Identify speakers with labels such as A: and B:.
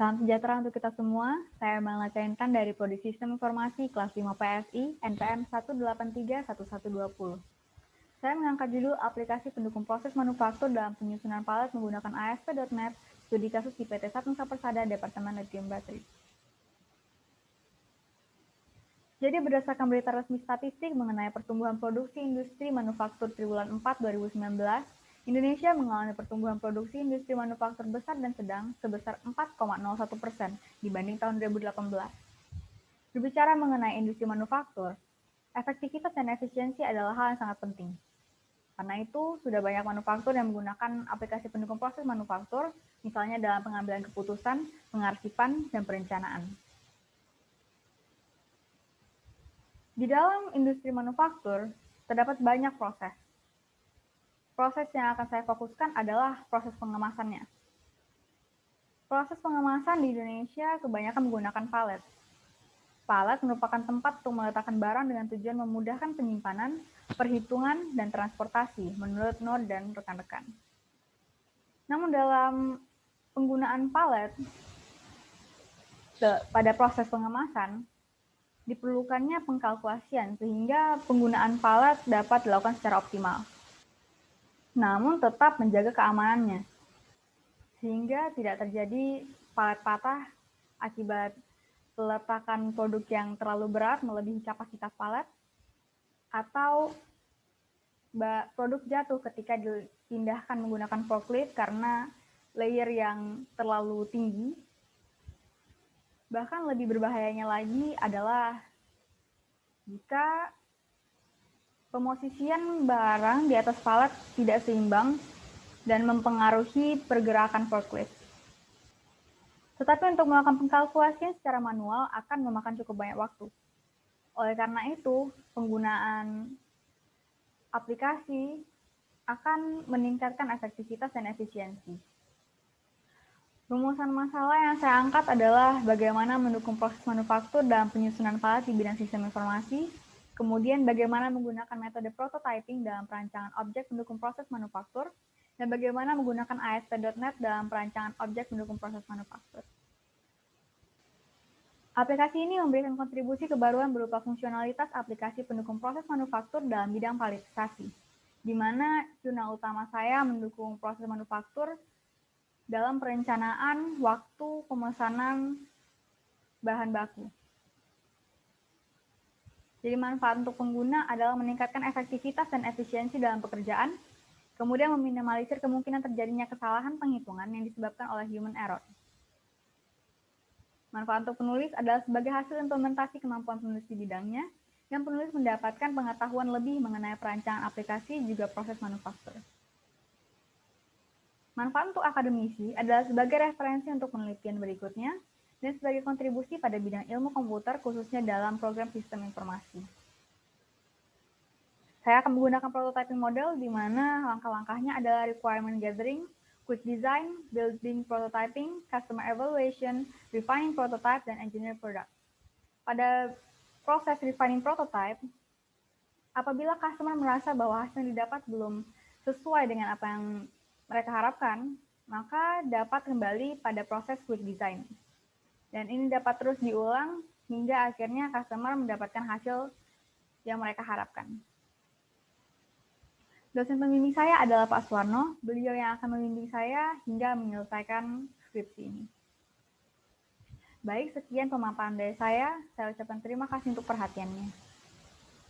A: Salam sejahtera untuk kita semua. Saya Melana Caintan dari Prodi Sistem Informasi kelas 5 PSI NPM 1831120. Saya mengangkat judul aplikasi pendukung proses manufaktur dalam penyusunan palet menggunakan ASP.NET, studi kasus di PT Satnusa Persada, Departemen Lithium Battery. Jadi berdasarkan berita resmi statistik mengenai pertumbuhan produksi industri manufaktur triwulan 4 2019, Indonesia mengalami pertumbuhan produksi industri manufaktur besar dan sedang sebesar 4,01% dibanding tahun 2018. Berbicara mengenai industri manufaktur, efektivitas dan efisiensi adalah hal yang sangat penting. Karena itu, sudah banyak manufaktur yang menggunakan aplikasi pendukung proses manufaktur, misalnya dalam pengambilan keputusan, pengarsipan, dan perencanaan. Di dalam industri manufaktur, terdapat banyak proses. Proses yang akan saya fokuskan adalah proses pengemasannya. Proses pengemasan di Indonesia kebanyakan menggunakan palet. Palet merupakan tempat untuk meletakkan barang dengan tujuan memudahkan penyimpanan, perhitungan, dan transportasi menurut Nord dan rekan-rekan. Namun dalam penggunaan palet pada proses pengemasan, diperlukannya pengkalkulasian sehingga penggunaan palet dapat dilakukan secara optimal. Namun tetap menjaga keamanannya, sehingga tidak terjadi palet patah akibat peletakan produk yang terlalu berat melebihi kapasitas palet, atau produk jatuh ketika dipindahkan menggunakan forklift karena layer yang terlalu tinggi. Bahkan lebih berbahayanya lagi adalah jika pemosisian barang di atas palet tidak seimbang dan mempengaruhi pergerakan forklift. Tetapi untuk melakukan pengkalkulasian secara manual akan memakan cukup banyak waktu. Oleh karena itu, penggunaan aplikasi akan meningkatkan efektivitas dan efisiensi. Rumusan masalah yang saya angkat adalah bagaimana mendukung proses manufaktur dalam penyusunan palet di bidang sistem informasi, kemudian bagaimana menggunakan metode prototyping dalam perancangan objek pendukung proses manufaktur, dan bagaimana menggunakan ASP.NET dalam perancangan objek pendukung proses manufaktur. Aplikasi ini memberikan kontribusi kebaruan berupa fungsionalitas aplikasi pendukung proses manufaktur dalam bidang paletisasi, di mana jurnal utama saya mendukung proses manufaktur dalam perencanaan waktu pemesanan bahan baku. Jadi manfaat untuk pengguna adalah meningkatkan efektivitas dan efisiensi dalam pekerjaan, kemudian meminimalisir kemungkinan terjadinya kesalahan penghitungan yang disebabkan oleh human error. Manfaat untuk penulis adalah sebagai hasil implementasi kemampuan penulis di bidangnya, dan penulis mendapatkan pengetahuan lebih mengenai perancangan aplikasi juga proses manufaktur. Manfaat untuk akademisi adalah sebagai referensi untuk penelitian berikutnya dan sebagai kontribusi pada bidang ilmu komputer khususnya dalam program sistem informasi. Saya akan menggunakan prototyping model di mana langkah-langkahnya adalah requirement gathering, quick design, building prototyping, customer evaluation, refining prototype, dan engineer product. Pada proses refining prototype, apabila customer merasa bahwa hasil yang didapat belum sesuai dengan apa yang mereka harapkan, maka dapat kembali pada proses quick design. Dan ini dapat terus diulang hingga akhirnya customer mendapatkan hasil yang mereka harapkan. Dosen pembimbing saya adalah Pak Suwarno. Beliau yang akan membimbing saya hingga menyelesaikan skripsi ini. Baik, sekian pemaparan dari saya. Saya ucapkan terima kasih untuk perhatiannya.